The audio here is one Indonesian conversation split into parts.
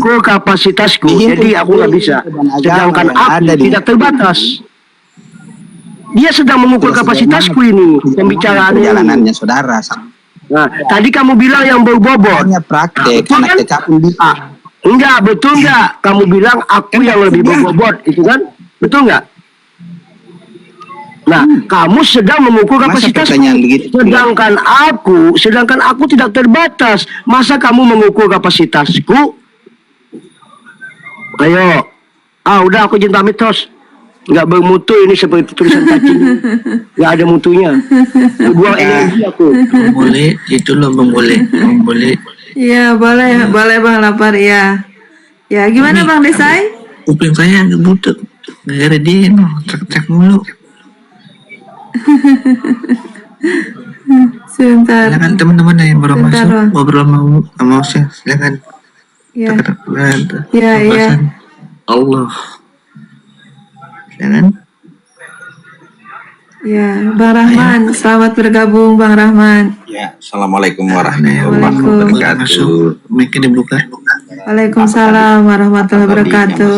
kapasitasku, jadi aku nggak bisa. Sedangkan aku tidak terbatas. Dia sedang mengukur kapasitasku ini, pembicaraannya. Perjalanannya saudara. Nah, tadi kamu bilang yang berbobot. Hanya praktek, anak TK pun bisa. Enggak, betul enggak? Kamu bilang aku yang lebih berbobot, itu kan? Betul enggak? Nah, kamu sedang mengukur kapasitasku. Sedangkan aku tidak terbatas. Masa kamu mengukur kapasitasku? Ayo. Udah aku izin pamit, Tos. Nggak bermutu ini seperti tulisan cacing. Nggak ada mutunya. Buang energi aku. Boleh, itu loh Bang, boleh. Iya, boleh Bang Lapar ya. Ya, gimana Bang Desai? Kuping saya agak butut. Gara-gara dia trek mulu. Sebentar. Silakan teman-teman yang baru masuk ngobrol sama saya, silakan. Ya. Ya. Allah. Silakan. Ya, Bang Rahman, selamat bergabung Bang Rahman. Ya, assalamualaikum warahmatullahi wabarakatuh. Mungkin dibuka. Waalaikumsalam warahmatullahi wabarakatuh.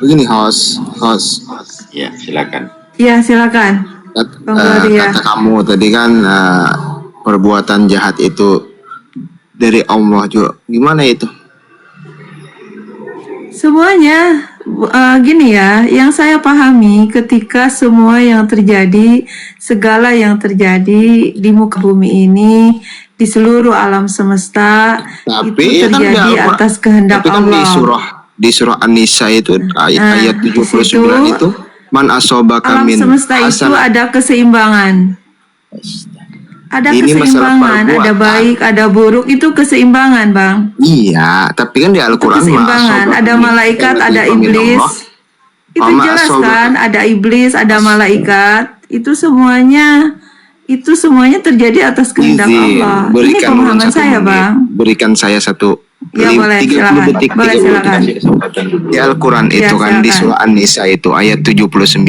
Begini host. Ya, silakan. Ya, silakan. Kata kamu tadi kan perbuatan jahat itu dari Allah juga. Gimana itu? Semuanya gini ya, yang saya pahami ketika semua yang terjadi, segala yang terjadi di muka bumi ini, di seluruh alam semesta, itu terjadi kan atas kehendak Allah. Di surah An-Nisa itu ayat 79 itu, man asobaka min alam semesta itu ada keseimbangan. Ada keseimbangan, ada baik, ada buruk, itu keseimbangan, Bang. Iya, tapi kan di Al-Quran keseimbangan, ada malaikat, ada iblis. Itu jelas kan, ada iblis, ada malaikat. Itu semuanya terjadi atas kehendak Allah. Ini pemahaman saya, Bang. Berikan saya satu 30 detik. Boleh, silakan. Di Al-Quran itu kan di surah An-Nisa itu ayat 79.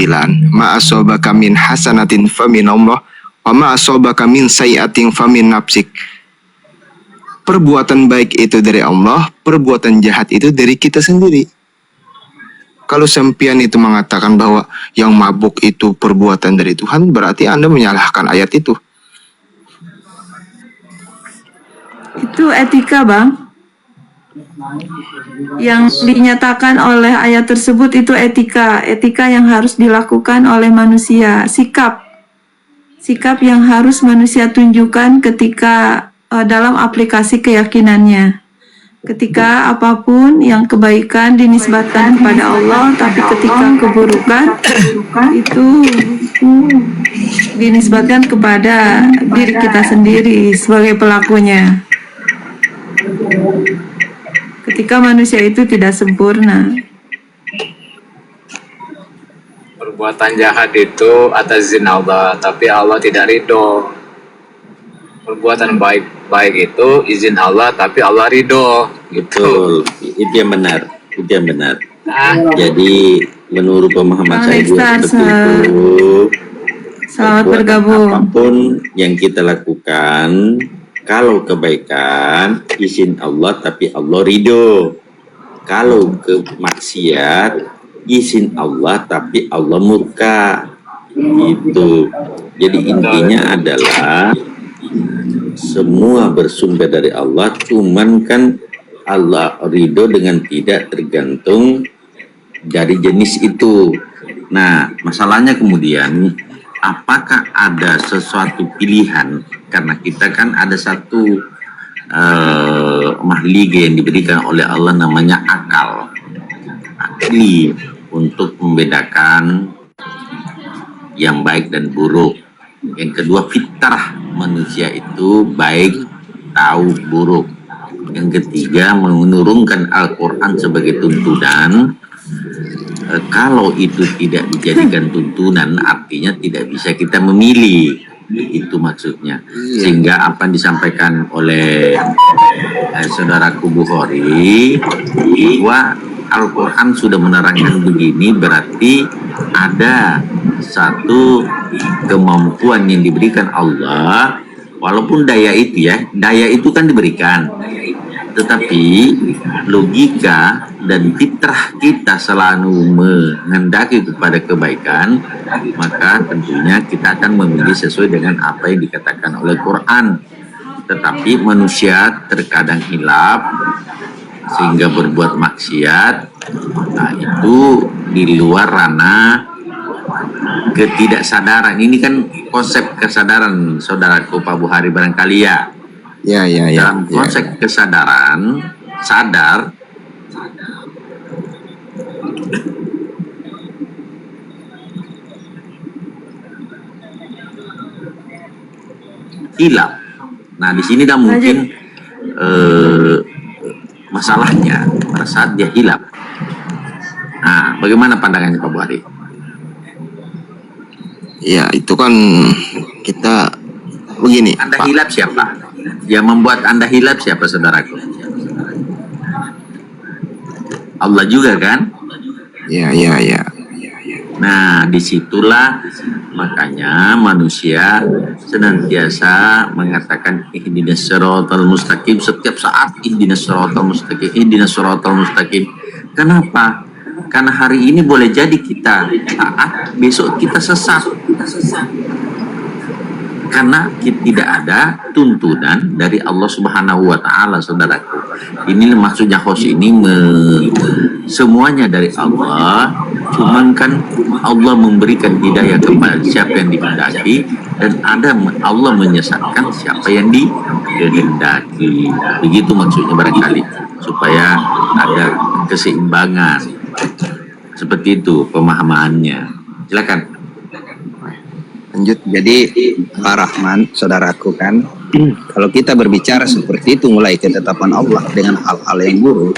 Ma asobaka min hasanatin faminallah wa ma asobaka min sayyi'atin famin nafsik. Perbuatan baik itu dari Allah, perbuatan jahat itu dari kita sendiri. Kalau sempian itu mengatakan bahwa yang mabuk itu perbuatan dari Tuhan, berarti Anda menyalahkan ayat itu. Itu etika, Bang. Yang dinyatakan oleh ayat tersebut itu etika yang harus dilakukan oleh manusia, sikap yang harus manusia tunjukkan ketika dalam aplikasi keyakinannya. Ketika apapun yang kebaikan dinisbatkan kepada Allah, tapi ketika keburukan itu dinisbatkan kepada diri kita sendiri sebagai pelakunya. Ketika manusia itu tidak sempurna. Perbuatan jahat itu atas izin Allah, tapi Allah tidak ridho. Perbuatan baik itu izin Allah, tapi Allah ridho. Betul, itu yang benar. Jadi menurut pemahaman saya juga seperti itu. Selamat bergabung. Apapun yang kita lakukan, kalau kebaikan izin Allah, tapi Allah ridho. Kalau kemaksiat izin Allah, tapi Allah murka. Itu. Jadi intinya adalah semua bersumber dari Allah, cuman kan Allah ridho dengan tidak tergantung dari jenis itu. Nah, masalahnya kemudian apakah ada sesuatu pilihan, karena kita kan ada satu mahliga yang diberikan oleh Allah namanya akli untuk membedakan yang baik dan buruk. Yang kedua, fitrah manusia itu baik tahu buruk. Yang ketiga, menurunkan Al-Quran sebagai tuntunan. Kalau itu tidak dijadikan tuntunan, artinya tidak bisa kita memilih. Itu maksudnya. Sehingga apa yang disampaikan oleh saudaraku Bukhari, bahwa Al-Quran sudah menerangkan begini, berarti ada satu kemampuan yang diberikan Allah. Walaupun daya itu kan diberikan, Tetapi logika dan fitrah kita selalu menghendaki kepada kebaikan, maka tentunya kita akan memilih sesuai dengan apa yang dikatakan oleh Quran. Tetapi manusia terkadang hilaf sehingga berbuat maksiat. Nah, itu di luar ranah ketidaksadaran. Ini kan konsep kesadaran, saudaraku Pak Buhari barangkali ya. Ya. Dalam konsep kesadaran, sadar hilaf. Nah, di sini dah mungkin masalahnya pada saat dia hilaf. Nah, bagaimana pandangannya Pak Buhari? Ya, itu kan kita begini, Anda Pak. hilaf siapa? Yang membuat Anda hilaf siapa, saudaraku? Allah juga kan? Ya. Nah, disitulah makanya manusia senantiasa mengatakan ihdinas siratal mustaqim setiap saat, ihdinas siratal mustaqim, ihdinas siratal mustaqim. Kenapa? Karena hari ini boleh jadi kita taat, besok kita sesat. Karena tidak ada tuntunan dari Allah Subhanahu wa Ta'ala, saudaraku. Ini maksudnya host ini semuanya dari Allah. Cuman kan Allah memberikan hidayah kepada siapa yang dikehendaki, dan Allah menyesatkan siapa yang dikehendaki. Begitu maksudnya barangkali, supaya ada keseimbangan. Seperti itu pemahamannya. Silakan. Lanjut. Jadi Pak Rahman, saudaraku kan, kalau kita berbicara seperti itu mulai ketetapan Allah dengan hal-hal yang buruk,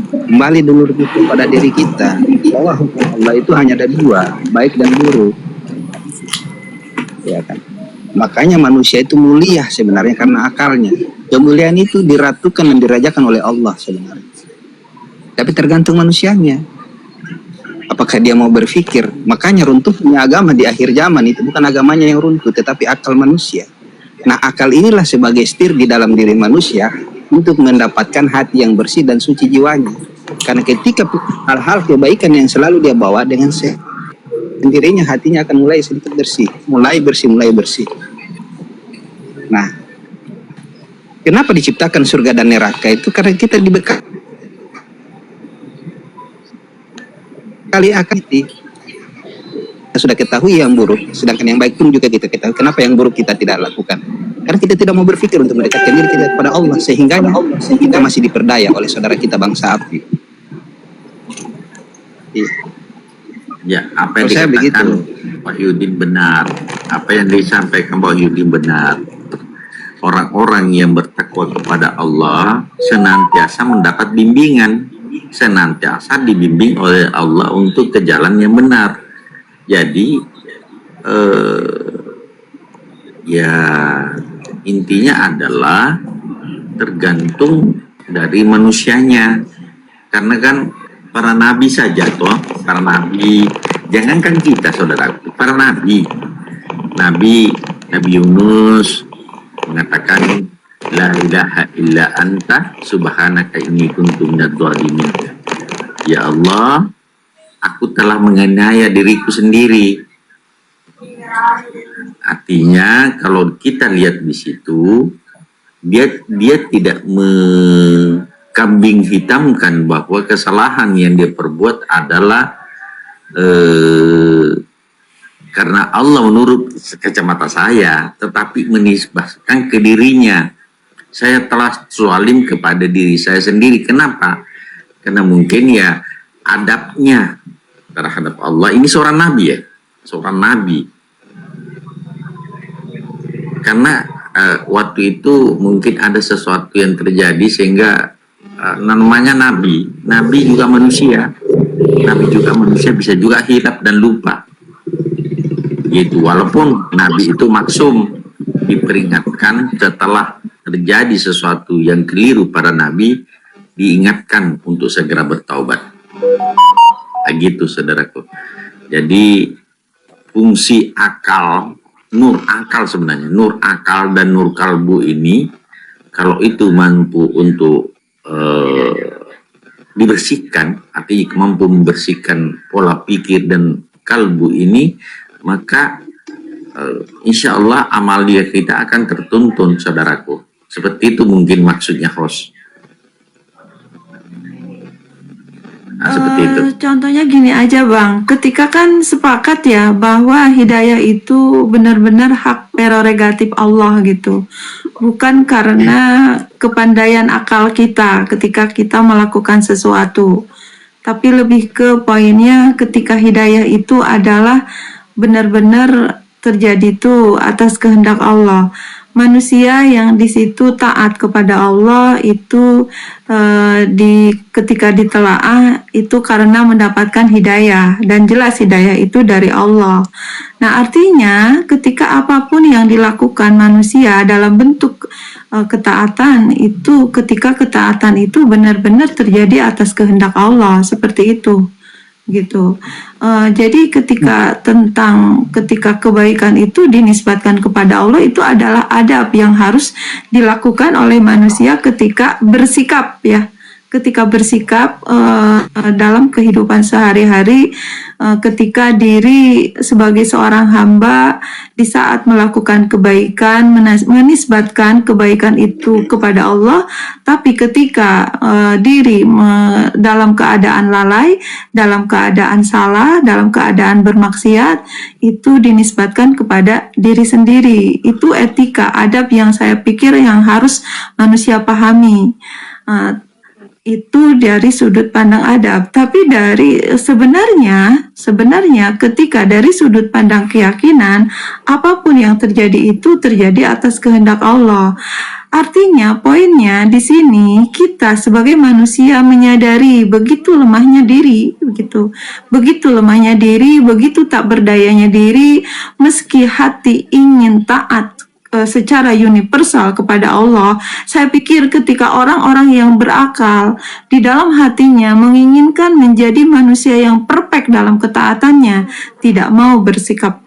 kembali dulu kepada diri kita bahwa hukum Allah itu hanya ada dua, baik dan buruk, ya kan. Makanya manusia itu mulia sebenarnya karena akalnya. Kemuliaan itu diratukan dan dirajakan oleh Allah sebenarnya, tapi tergantung manusianya. Apakah dia mau berpikir? Makanya runtuhnya agama di akhir zaman itu bukan agamanya yang runtuh, tetapi akal manusia. Nah, akal inilah sebagai setir di dalam diri manusia untuk mendapatkan hati yang bersih dan suci jiwanya. Karena ketika hal-hal kebaikan yang selalu dia bawa dengan sendirinya, hatinya akan mulai sedikit bersih, mulai bersih. Nah, kenapa diciptakan surga dan neraka itu? Karena kita dibekali akan itu. Kita sudah ketahui yang buruk, sedangkan yang baik pun juga kita ketahui. Kenapa yang buruk kita tidak lakukan? Karena kita tidak mau berpikir untuk mendekatkan diri kita kepada Allah, sehingga kita masih diperdaya oleh saudara kita bangsa api. Ya, apa yang dikatakan Pak Yudin benar. Apa yang disampaikan Pak Yudin benar. Orang-orang yang bertakwa kepada Allah senantiasa mendapat bimbingan, senantiasa dibimbing oleh Allah untuk ke jalan yang benar. Jadi ya intinya adalah tergantung dari manusianya. Karena kan para nabi saja toh, para nabi, jangankan kita saudara, para nabi Yunus mengatakan la ilaha illa anta subhanaka inni kuntu minadh dhalimin. Ya Allah, aku telah menganiaya diriku sendiri. Artinya kalau kita lihat di situ, dia tidak kambing hitamkan bahwa kesalahan yang dia perbuat adalah karena Allah menurut kacamata saya, tetapi menisbahkan ke dirinya. Saya telah zalim kepada diri saya sendiri. Kenapa? Karena mungkin ya adabnya terhadap Allah. Ini seorang nabi ya, seorang nabi. Karena waktu itu mungkin ada sesuatu yang terjadi sehingga namanya nabi juga manusia. Nabi juga manusia, bisa juga hilaf dan lupa. Gitu, walaupun nabi itu maksum, diperingatkan setelah terjadi sesuatu yang keliru pada nabi, diingatkan untuk segera bertaubat. Gitu saudaraku. Jadi fungsi akal, nur akal sebenarnya, nur akal dan nur kalbu ini, kalau itu mampu untuk dibersihkan, artinya mampu membersihkan pola pikir dan kalbu ini, maka insya Allah amalia kita akan tertuntun, saudaraku. Seperti itu mungkin maksudnya host. Nah, seperti itu. Contohnya gini aja Bang, ketika kan sepakat ya bahwa hidayah itu benar-benar hak prerogatif Allah gitu, bukan karena kepandaian akal kita ketika kita melakukan sesuatu, tapi lebih ke poinnya ketika hidayah itu adalah benar-benar terjadi tuh atas kehendak Allah. Manusia yang di situ taat kepada Allah itu ketika ditelaah itu karena mendapatkan hidayah, dan jelas hidayah itu dari Allah. Nah, artinya ketika apapun yang dilakukan manusia dalam bentuk ketaatan itu, ketika ketaatan itu benar-benar terjadi atas kehendak Allah, seperti itu gitu. Jadi ketika kebaikan itu dinisbatkan kepada Allah, itu adalah adab yang harus dilakukan oleh manusia ketika bersikap ya, ketika bersikap dalam kehidupan sehari-hari, ketika diri sebagai seorang hamba di saat melakukan kebaikan menisbatkan kebaikan itu kepada Allah, tapi ketika diri dalam keadaan lalai, dalam keadaan salah, dalam keadaan bermaksiat, itu dinisbatkan kepada diri sendiri. Itu etika, adab yang saya pikir yang harus manusia pahami. Itu dari sudut pandang adab. Tapi dari sebenarnya ketika dari sudut pandang keyakinan, apapun yang terjadi itu terjadi atas kehendak Allah. Artinya poinnya di sini kita sebagai manusia menyadari begitu lemahnya diri, begitu lemahnya diri, begitu tak berdayanya diri, meski hati ingin taat secara universal kepada Allah. Saya pikir ketika orang-orang yang berakal di dalam hatinya menginginkan menjadi manusia yang perfect dalam ketaatannya, tidak mau bersikap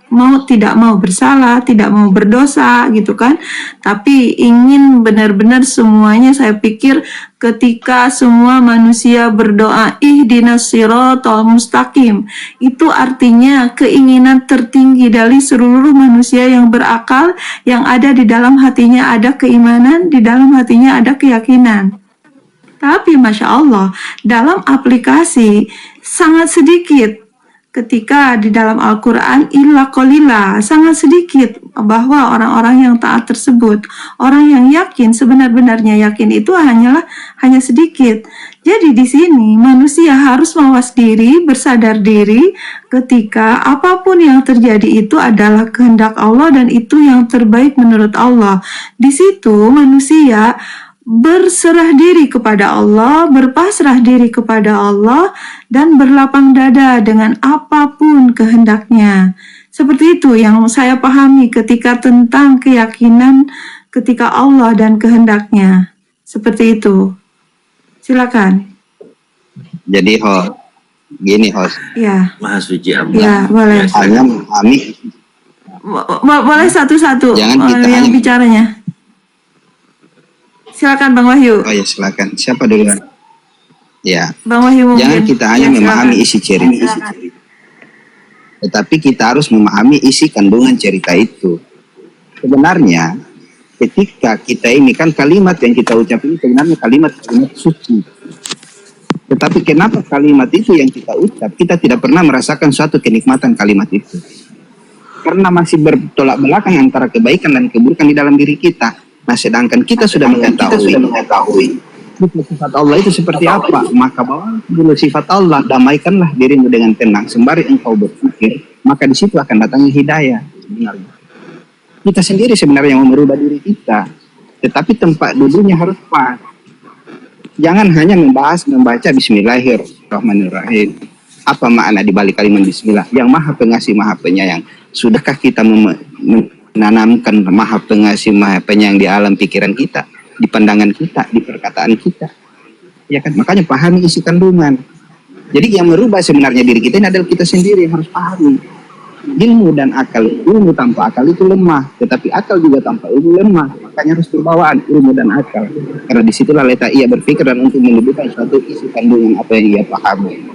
tidak mau bersalah, tidak mau berdosa gitu kan, tapi ingin benar-benar semuanya, saya pikir ketika semua manusia berdoa ihdinas siratal mustaqim, itu artinya keinginan tertinggi dari seluruh manusia yang berakal, yang ada di dalam hatinya ada keimanan, di dalam hatinya ada keyakinan. Tapi Masya Allah, dalam aplikasi sangat sedikit ketika di dalam Al-Quran illa qalila, sangat sedikit bahwa orang-orang yang taat tersebut, orang yang yakin, sebenar-benarnya yakin itu hanya sedikit. Jadi di sini manusia harus mawas diri, bersadar diri ketika apapun yang terjadi itu adalah kehendak Allah dan itu yang terbaik menurut Allah. Di situ manusia berserah diri kepada Allah, berpasrah diri kepada Allah, dan berlapang dada dengan apapun kehendaknya. Seperti itu yang saya pahami ketika tentang keyakinan ketika Allah dan kehendaknya. Seperti itu. Silakan. Jadi gini host. Ya. Maha suci Allah. Ya, boleh. Hanya memahami. Boleh satu-satu Jangan kita yang hanya bicaranya. Silakan Bang Wahyu. Oh ya, silakan. Siapa duluan? Ya. Bang Wahyu mungkin. Jangan kita hanya Ya, memahami silakan. isi cerita. Tetapi kita harus memahami isi kandungan cerita itu. Sebenarnya ketika kita ini kan kalimat yang kita ucap ini sebenarnya kalimat suci. Tetapi kenapa kalimat itu yang kita ucap kita tidak pernah merasakan suatu kenikmatan kalimat itu? Karena masih bertolak belakang antara kebaikan dan keburukan di dalam diri kita. Nah, sedangkan kita sudah mengetahui sifat Allah itu seperti apa, maka bawa dulu sifat Allah, damaikanlah dirimu dengan tenang sembari engkau berpikir, maka di situ akan datangnya hidayah. Sebenarnya kita sendiri sebenarnya yang merubah diri kita, tetapi tempat duduknya harus pas. Jangan hanya membaca Bismillahirrahmanirrahim. Apa makna di balik kalimat Bismillah? Yang Maha Pengasih, Maha Penyayang. Sudahkah kita menanamkan Maha Pengasih, Maha Penyayang di alam pikiran kita, di pandangan kita, di perkataan kita? Ya kan? Makanya pahami isi kandungan. Jadi yang merubah sebenarnya diri kita ini adalah kita sendiri yang harus pahami. Ilmu dan akal, ilmu tanpa akal itu lemah, tetapi akal juga tanpa ilmu lemah. makanya harus berbawaan ilmu dan akal. Karena disitulah letak ia berpikir dan untuk menyebutkan suatu isi kandungan apa yang ia pahami.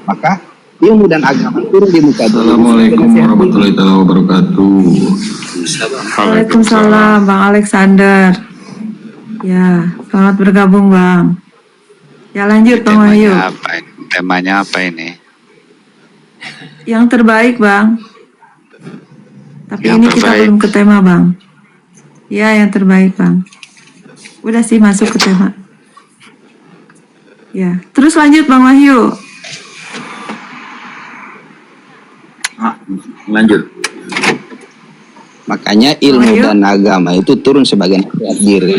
Maka ilmu dan agama turun di muka bumi. Assalamualaikum warahmatullahi wabarakatuh. Waalaikumsalam, Bang Alexander. Ya, selamat bergabung, Bang. Ya, lanjut, Bang Wahyu. Temanya apa ini? Yang terbaik, Bang. Tapi Yang ini kita terbaik. belum ke tema, Bang. Ya, yang terbaik, Bang. Udah sih masuk ke tema. Ya, terus lanjut, Bang Wahyu. Lanjut. Makanya ilmu Ayo. dan agama itu turun sebagai nasihat diri.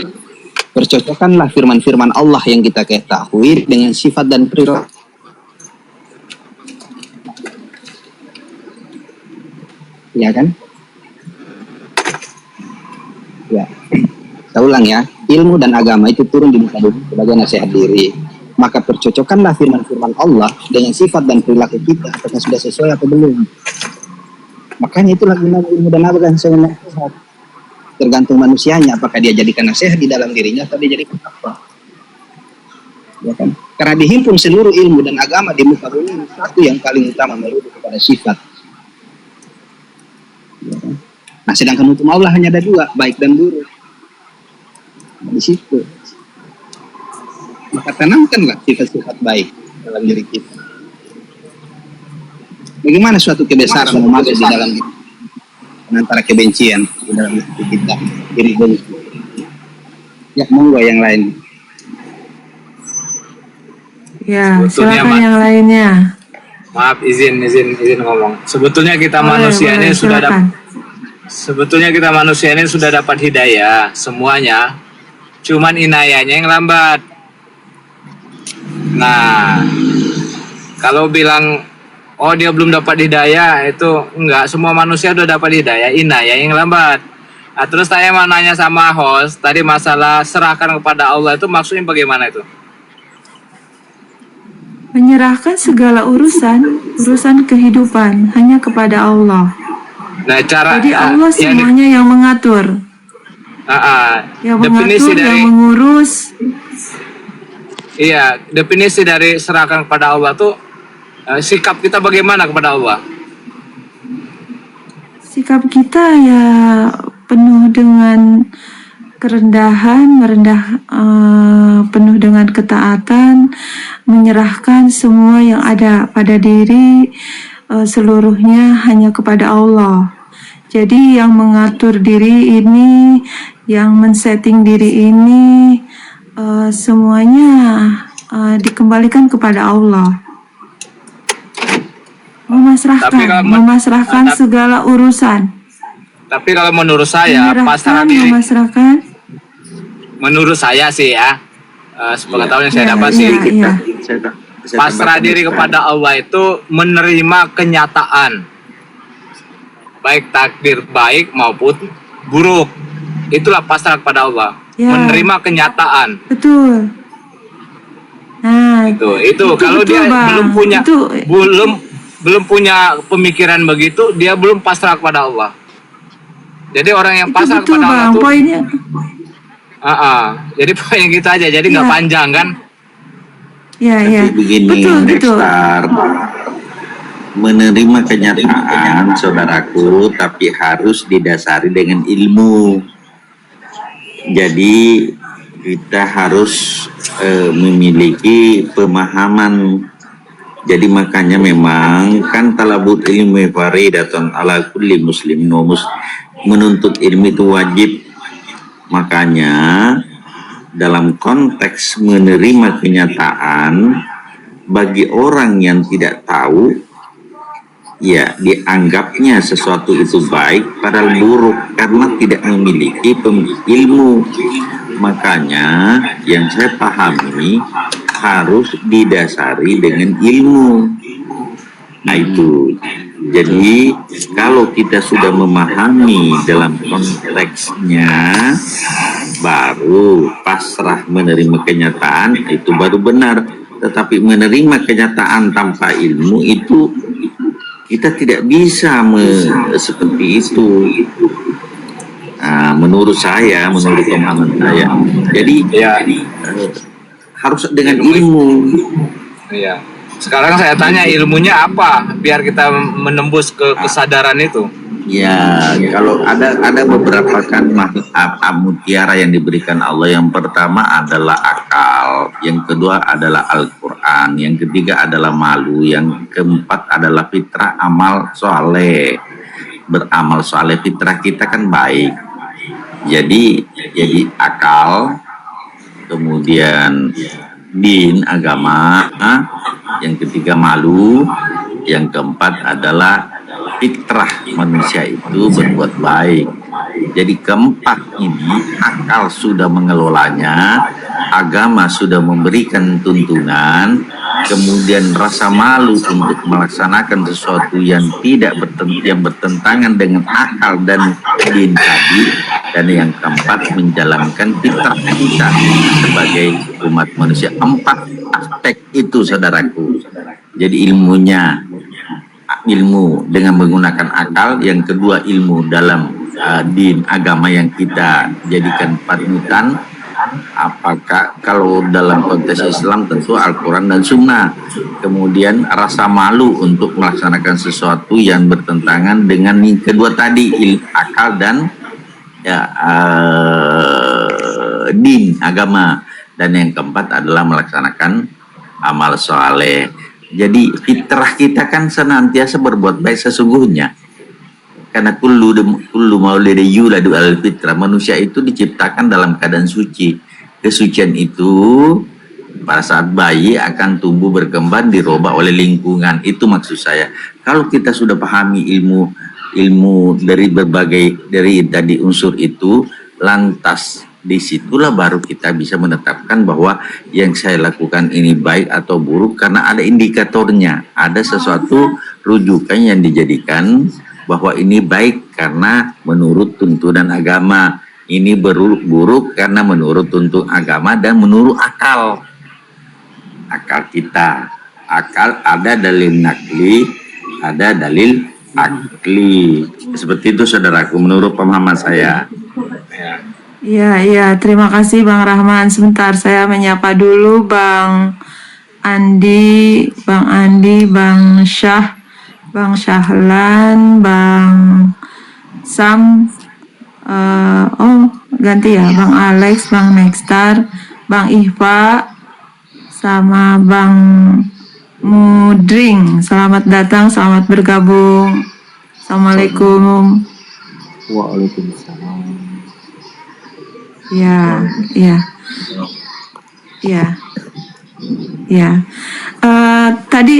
Percocokkanlah firman-firman Allah yang kita ketahui dengan sifat dan perilaku. Ya kan? Ya. Saya ulang ya. Ilmu dan agama itu turun di muka bumi sebagai nasihat diri. Maka percocokkanlah firman-firman Allah dengan sifat dan perilaku kita, apakah sudah sesuai atau belum. Makanya itulah gunanya ilmu dan agama sebagai nasihat. Tergantung manusianya, apakah dia jadikan nasihat di dalam dirinya atau dia jadikan apa. Ya kan? Karena dihimpun seluruh ilmu dan agama di muka bumi, satu yang paling utama merujuk kepada sifat. Ya kan? Nah, sedangkan hukum Allah hanya ada dua, baik dan buruk. Nah, di situ. Maka tanamkanlah sifat-sifat baik dalam diri kita. Bagaimana suatu kebesaran masuk di dalam antara kebencian di dalam diri kita, diri benci. Ya, monggo yang lain. Ya, Sebetulnya, silakan Mas. yang lainnya. Maaf, izin ngomong. Sebetulnya kita manusia ini sudah silakan. sebetulnya kita manusia ini sudah dapat hidayah semuanya. Cuman inayahnya yang lambat. Nah, kalau bilang oh dia belum dapat hidayah, itu enggak, semua manusia udah dapat hidayah, inayah yang lambat. Nah, terus saya mau nanya sama host tadi masalah serahkan kepada Allah itu maksudnya bagaimana itu? Menyerahkan segala urusan kehidupan hanya kepada Allah. Nah, cara Jadi Allah ya, semuanya yang mengatur, yang definisi mengatur, dari yang mengurus. iya, definisi dari serahkan kepada Allah tuh sikap kita bagaimana kepada Allah? Sikap kita ya penuh dengan kerendahan, penuh dengan ketaatan, menyerahkan semua yang ada pada diri seluruhnya hanya kepada Allah. Jadi yang mengatur diri ini, yang men-setting diri ini, semuanya dikembalikan kepada Allah. Memasrahkan segala urusan. Tapi kalau menurut saya pasrah Menyerahkan, diri, memasrahkan. menurut saya sih ya, sepengetahuan yang saya dapat sih, Iya. pasrah diri kepada Allah itu menerima kenyataan, baik takdir baik maupun buruk. Itulah pasrah kepada Allah, Ya. menerima kenyataan. Betul. Nah, Itu kalau betul, dia Bang. belum punya pemikiran begitu, dia belum pasrah kepada Allah. Jadi orang yang itu pasrah betul, kepada Allah Bang. tuh, Poinnya. jadi poinnya gitu aja. Jadi nggak Iya. panjang kan? Ya, ya. Tapi begini, Betul. Dexter, menerima kenyataan saudaraku, tapi harus didasari dengan ilmu. Jadi kita harus memiliki pemahaman. Jadi makanya memang kan talabut ilmi faridatun ala kulli muslimin wa menuntut ilmu itu wajib. Makanya dalam konteks menerima kenyataan, bagi orang yang tidak tahu, ya dianggapnya sesuatu itu baik padahal buruk karena tidak memiliki ilmu. Makanya yang saya pahami harus didasari dengan ilmu. Nah itu, jadi kalau kita sudah memahami dalam konteksnya, baru pasrah menerima kenyataan, itu baru benar. Tetapi menerima kenyataan tanpa ilmu itu kita tidak bisa seperti itu. menurut saya, menurut pemahaman saya. Jadi, harus dengan ilmu. Iya. Sekarang saya tanya ilmunya apa biar kita menembus ke kesadaran itu. Ya, kalau ada beberapa kan mutiara yang diberikan Allah. Yang pertama adalah akal, yang kedua adalah Al-Quran, yang ketiga adalah malu, yang keempat adalah fitrah amal soleh. Beramal soleh, fitrah kita kan baik. Jadi akal, kemudian din, agama, yang ketiga malu, yang keempat adalah fitrah manusia itu berbuat baik. Jadi keempat ini akal sudah mengelolanya, agama sudah memberikan tuntunan, kemudian rasa malu untuk melaksanakan sesuatu yang tidak bertentangan dengan akal dan din tadi, dan yang keempat menjalankan fitrah kita sebagai umat manusia. 4 aspek itu, saudaraku. Jadi ilmu dengan menggunakan akal, yang kedua ilmu dalam din agama yang kita jadikan panutan. Apakah kalau dalam konteks Islam tentu Al-Quran dan Sunnah. Kemudian rasa malu untuk melaksanakan sesuatu yang bertentangan dengan yang kedua tadi, akal dan din agama, dan yang keempat adalah melaksanakan amal soleh. Jadi fitrah kita kan senantiasa berbuat baik sesungguhnya. Karena kullu maulidin yuladu al fitrah, manusia itu diciptakan dalam keadaan suci. Kesucian itu pada saat bayi akan tumbuh berkembang, dirubah oleh lingkungan. Itu maksud saya. Kalau kita sudah pahami ilmu dari tadi unsur itu, lantas disitulah baru kita bisa menetapkan bahwa yang saya lakukan ini baik atau buruk, karena ada indikatornya, ada sesuatu rujukan yang dijadikan bahwa ini baik karena menurut tuntunan agama, ini buruk karena menurut tuntunan agama dan menurut akal kita. Akal ada dalil nakli, ada dalil akli. Seperti itu, saudaraku, menurut pemahaman saya. Iya, terima kasih Bang Rahman. Sebentar, saya menyapa dulu Bang Andi, Bang Syah, Bang Syahlan, Bang Sam, ganti ya, Bang Alex, Bang Nextar, Bang Ihfa, sama Bang Mudring. Selamat datang, selamat bergabung. Assalamualaikum. Waalaikumsalam. Tadi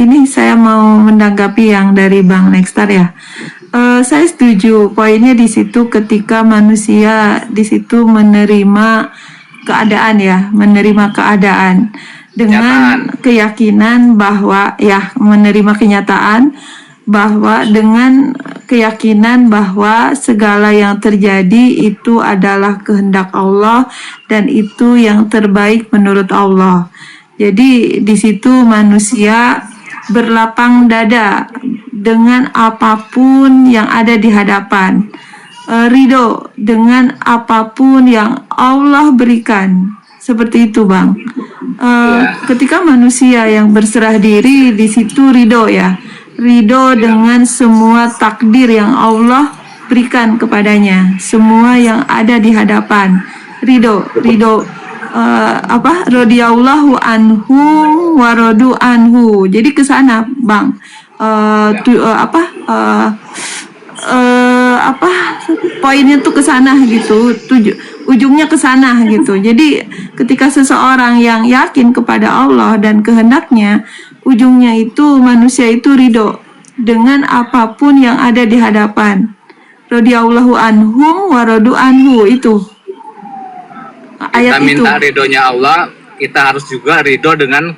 ini saya mau menanggapi yang dari Bang Nextar ya. Saya setuju poinnya di situ, ketika manusia di situ menerima keadaan dengan keyakinan bahwa menerima kenyataan, bahwa dengan keyakinan bahwa segala yang terjadi itu adalah kehendak Allah dan itu yang terbaik menurut Allah. Jadi di situ manusia berlapang dada dengan apapun yang ada di hadapan, ridho dengan apapun yang Allah berikan. Seperti itu, Bang. Ketika manusia yang berserah diri, di situ ridho dengan semua takdir yang Allah berikan kepadanya, semua yang ada di hadapan, ridho radhiyallahu anhu wa radu anhu. Jadi ke sana, Bang. Poinnya tuh ke sana gitu, ujungnya ke sana gitu. Jadi ketika seseorang yang yakin kepada Allah dan kehendaknya, ujungnya itu manusia itu ridho dengan apapun yang ada di hadapan. Radhiyallahu anhum wa radu anhu, itu ayat kita minta itu. ridhonya Allah, kita harus juga ridho dengan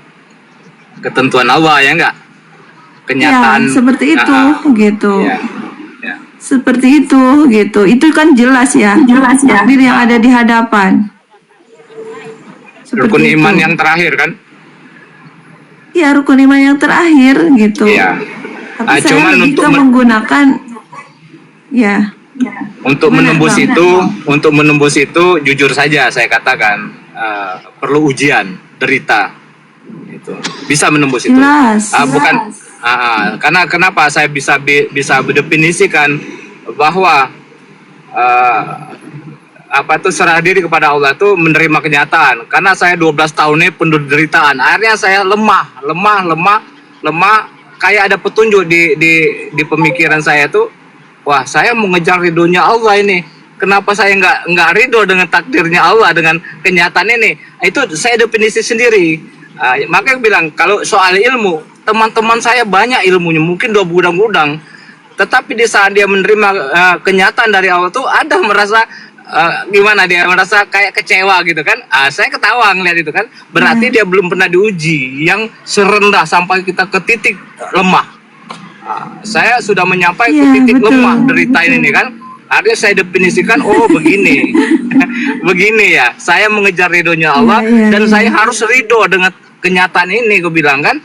ketentuan Allah, ya enggak? Kenyataan seperti itu gitu. Seperti itu gitu. Itu kan jelas ya. Takdir yang ada di hadapan. Rukun iman yang terakhir kan? Ya, rukun iman yang terakhir gitu. Iya. Tapi saya Cuman lebih untuk menggunakan Untuk Benar, menembus Bang. untuk menembus itu jujur saja saya katakan perlu ujian, derita. Itu bisa menembus itu. Jelas. Bukan karena kenapa saya bisa berdefinisikan bahwa serah diri kepada Allah itu menerima kenyataan. Karena saya 12 tahun ini penuh penderitaan. Akhirnya saya lemah, kayak ada petunjuk di pemikiran saya tuh, wah, saya mau ngejar ridhonya Allah ini. Kenapa saya nggak ridho dengan takdirnya Allah, dengan kenyataan ini? Itu saya definisi sendiri. Makanya bilang kalau soal ilmu, teman-teman saya banyak ilmunya, mungkin 2 gudang-gudang. Tetapi di saat dia menerima kenyataan dari Allah tuh ada merasa gimana, dia merasa kayak kecewa gitu kan. Saya ketawa ngeliat itu kan. Berarti dia belum pernah diuji yang serendah sampai kita ke titik lemah. Saya sudah menyampai ke titik betul, lemah derita betul. ini kan. Artinya saya definisikan, oh begini. Begini ya, saya mengejar ridhonya Allah dan saya harus ridho dengan kenyataan ini, gue bilang kan.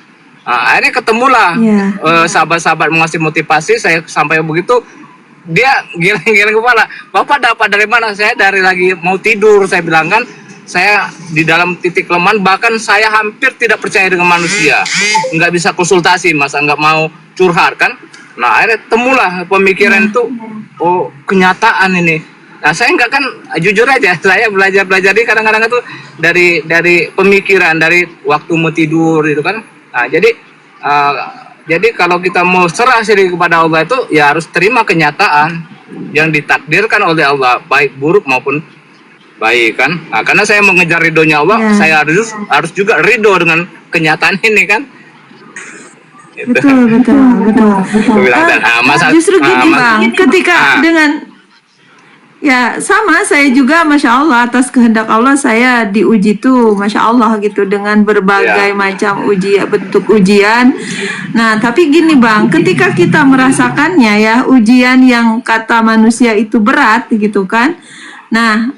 Akhirnya ketemulah sahabat-sahabat mengasih motivasi, saya sampai begitu, dia geleng-geleng kepala. Bapak dapat dari mana? Saya dari lagi mau tidur, saya bilang kan. Saya di dalam titik kelemahan, bahkan saya hampir tidak percaya dengan manusia. Nggak bisa konsultasi, masa nggak mau curhat kan. Nah akhirnya temulah pemikiran itu, oh kenyataan ini. Nah saya nggak kan, jujur aja, saya belajar ini kadang-kadang itu dari pemikiran, dari waktu mau tidur itu kan. Nah jadi kalau kita mau serah diri kepada Allah itu ya harus terima kenyataan yang ditakdirkan oleh Allah, baik buruk maupun baik kan. Nah, karena saya mengejar ridhonya Allah, saya harus juga ridho dengan kenyataan ini kan. Betul. Justru gini Bang, ketika dengan ya sama, saya juga Masya Allah atas kehendak Allah saya diuji tuh, Masya Allah gitu, dengan berbagai macam bentuk ujian. Nah tapi gini Bang, ketika kita merasakannya ya, ujian yang kata manusia itu berat gitu kan. Nah,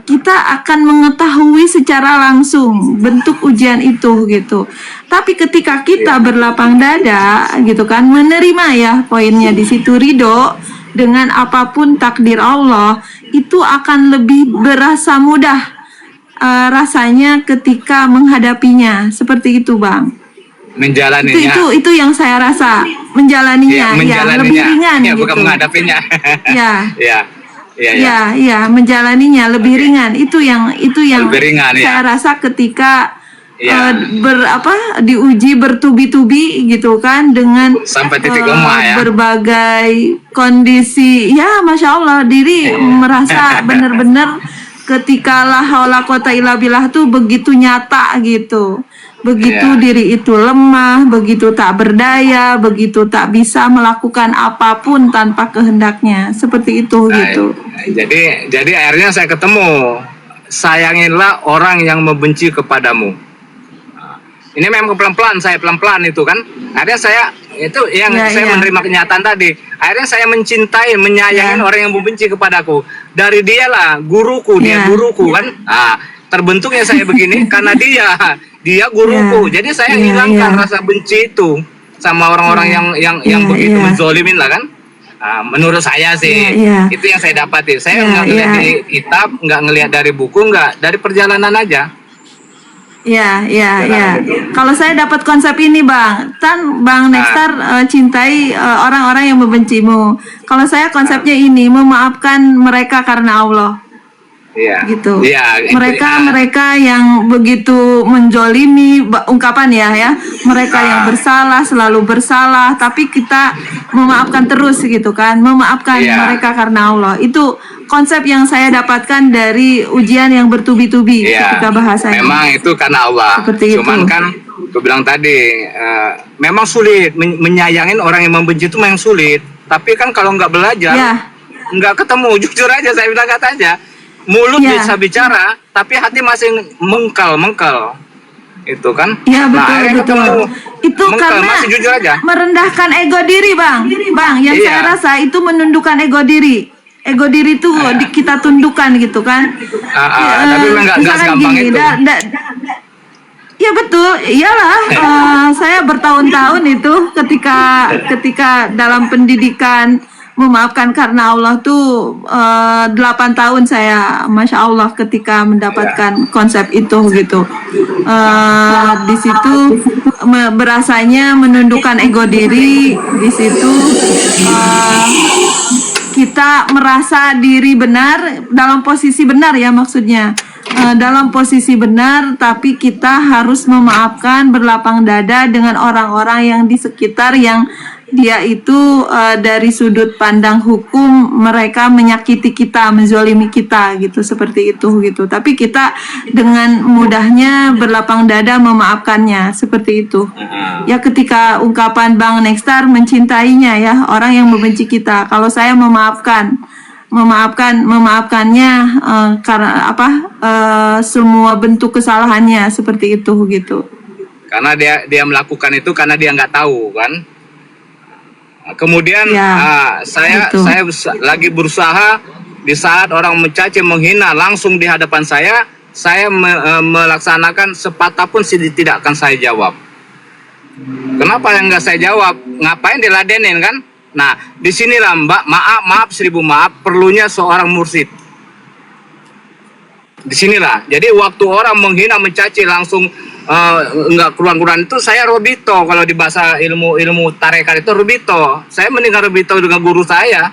kita akan mengetahui secara langsung bentuk ujian itu gitu. Tapi ketika kita berlapang dada gitu kan, menerima ya, poinnya di situ ridho dengan apapun takdir Allah, itu akan lebih berasa mudah rasanya ketika menghadapinya. Seperti itu Bang. Menjalaninya. Itu yang saya rasa, menjalaninya ya lebih ringan ya, gitu. Bukan menghadapinya. Ya, menjalaninya lebih ringan. Itu yang lebih ringan, saya rasa ketika diuji bertubi-tubi gitu kan, dengan sampai titik lemah ya. Berbagai kondisi. Ya, Masya Allah, diri merasa benar-benar ketika la haula quwata illa billah tuh begitu nyata gitu. Begitu diri itu lemah, begitu tak berdaya, begitu tak bisa melakukan apapun tanpa kehendaknya. Seperti itu gitu. Jadi akhirnya saya ketemu, sayangilah orang yang membenci kepadamu. Ini memang pelan-pelan itu kan. Akhirnya saya itu yang saya menerima kenyataan tadi. Akhirnya saya mencintai, menyayangi orang yang membenci kepadaku. Dari dialah guruku, dia guruku kan. Terbentuknya saya begini karena dia guruku. Jadi saya hilangkan rasa benci itu sama orang-orang yang begitu menzolimin lah kan. Menurut saya sih itu yang saya dapati. Saya nggak ngelihat dari kitab, nggak ngelihat dari buku, nggak dari perjalanan aja. Ya. Kalau saya dapat konsep ini Bang, Bang Nextar cintai orang-orang yang membencimu. Kalau saya konsepnya ini, memaafkan mereka karena Allah. Gitu. Mereka yang begitu menjolimi, ungkapan ya, mereka yang bersalah, selalu bersalah, tapi kita memaafkan terus gitu kan, memaafkan mereka karena Allah. Itu konsep yang saya dapatkan dari ujian yang bertubi-tubi ketika bahasanya. Memang itu karena Allah. Seperti Cuman itu. Kan gue bilang tadi, memang sulit menyayangin orang yang membenci itu memang sulit. Tapi kan kalau nggak belajar, nggak ketemu. Jujur aja saya bilang, kata aja. Mulut bisa bicara, tapi hati masih mengkal. Itu kan? Iya, betul. Itu mengkal, karena masih jujur aja. merendahkan ego diri, Bang. Yang saya rasa itu menundukkan ego diri. Ego diri itu kita tundukkan gitu kan. Tapi memang nggak segampang itu. Ya betul, iyalah. Saya bertahun-tahun itu ketika dalam pendidikan memaafkan karena Allah tuh 8 tahun saya, masya Allah, ketika mendapatkan konsep itu gitu. Di situ berasanya menundukkan ego diri. Di situ kita merasa diri benar, dalam posisi benar ya maksudnya. Dalam posisi benar, tapi kita harus memaafkan, berlapang dada dengan orang-orang yang di sekitar yang dia itu dari sudut pandang hukum mereka menyakiti kita, menzolimi kita gitu, seperti itu gitu. Tapi kita dengan mudahnya berlapang dada memaafkannya, seperti itu. Ya ketika ungkapan Bang Nextar mencintainya ya orang yang membenci kita. Kalau saya memaafkannya karena apa? Semua bentuk kesalahannya seperti itu gitu. Karena dia melakukan itu karena dia nggak tahu kan. Kemudian Ya, saya itu. lagi berusaha di saat orang mencaci menghina langsung di hadapan saya melaksanakan sepatah pun tidak akan saya jawab. Kenapa yang nggak saya jawab? Ngapain diladenin kan? Nah, disinilah Mbak, maaf 1000 maaf, perlunya seorang mursyid. Disinilah. Jadi waktu orang menghina mencaci langsung nggak keruan-keruan itu, saya robito. Kalau di bahasa ilmu tarekat itu robito. Saya mendingan robito dengan guru saya